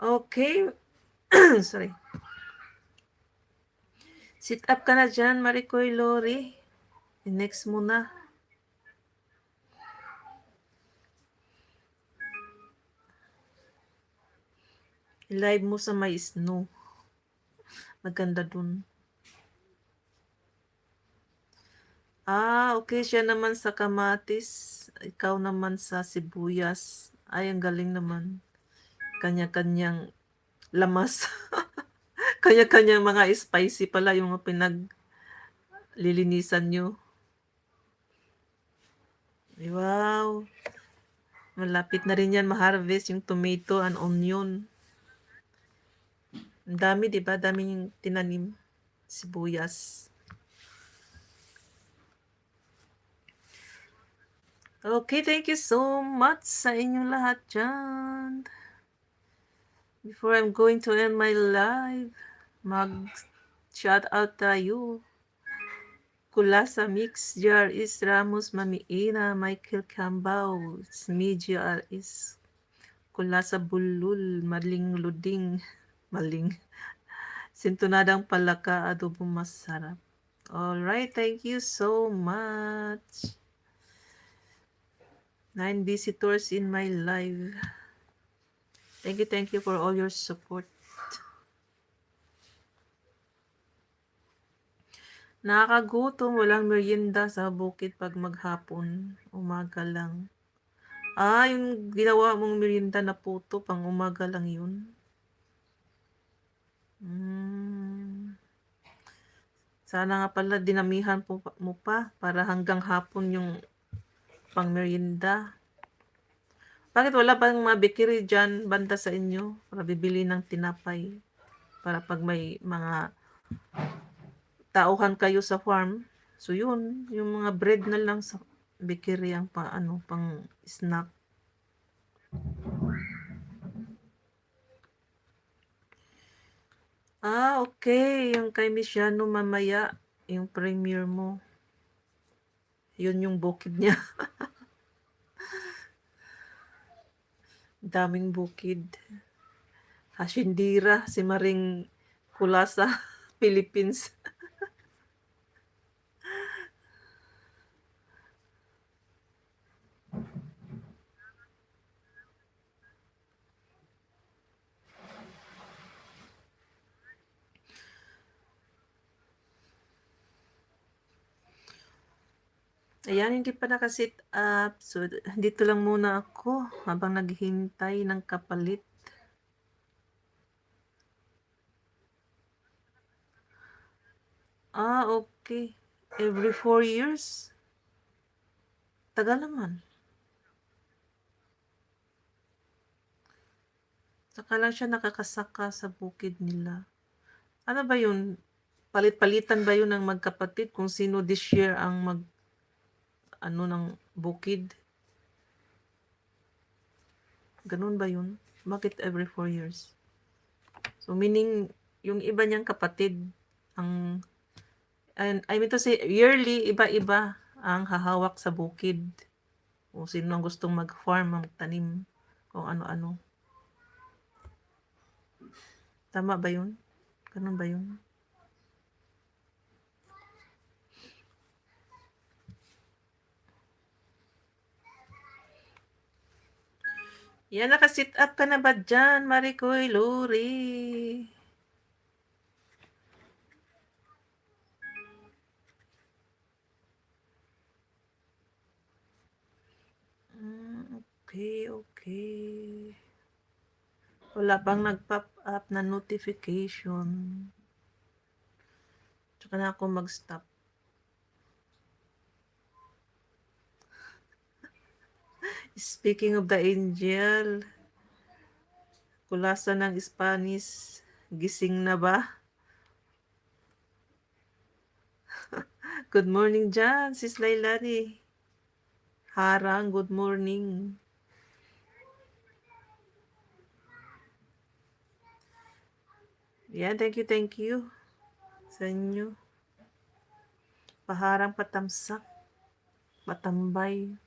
Okay. Sorry. Sit up ka na dyan, Maricoy Lori. Next muna. I-live mo sa may snow. Maganda dun. Okay. Siya naman sa kamatis. Ikaw naman sa sibuyas. Ay, ang galing naman. Kanya-kanyang lamas. Kanya-kanyang mga spicy pala yung pinaglilinisan nyo. Wow. Malapit na rin yan ma-harvest yung tomato and onion. Ang dami, di ba? Dami yung tinanim. Sibuyas. Okay, thank you so much sa inyong lahat dyan. Before I'm going to end my live, mag-shout out tayo. Kulasa Mix, JRS Ramos, Mami Ina, Michael Cambao, Smidji RS, Kulasa Bulul, Maling Luding, Maling, Sintunadang Palaka, Adobo Masarap. Alright, thank you so much. 9 visitors in my live. Thank you for all your support. Nakakagutom, walang merienda sa bukid pag maghapon. Umaga lang. Yung ginawa mong merienda na puto, pang umaga lang yun. Sana nga pala dinamihan mo pa para hanggang hapon yung pang merienda. Bakit wala bang mga bakery dyan banda sa inyo para bibili ng tinapay? Para pag may mga tauhan kayo sa farm, so yun, yung mga bread na lang sa bakery ang pang snack. Okay. Yung kay Missiano mamaya, yung premiere mo. Yun yung bukid niya. Daming bukid. Hashindira, si Maring Kulasa, Philippines. Ayan, hindi pa nakasit up. So, dito lang muna ako habang naghihintay ng kapalit. Okay. Every 4 years? Tagal naman. Saka lang siya nakakasaka sa bukid nila. Ano ba yun? Palit-palitan ba yun ng magkapatid kung sino this year ang ng bukid? Ganun ba yun? Bakit every 4 years? So, meaning, yung iba niyang kapatid, I mean to say, yearly, iba-iba ang hahawak sa bukid. Kung sino ang gustong mag-farm, magtanim, kung ano-ano. Tama ba yun? Ganun ba yun? Yan, nakasit up ka na ba dyan, Maricoy Lori? Okay. Wala bang nag-pop up na notification? Tsaka na ako mag-stop. Speaking of the angel, Kulasa ng Spanish, gising na ba? Good morning dyan, sis Lailani. Harang, good morning. Yan, thank you sa inyo. Paharang patamsak, patambay.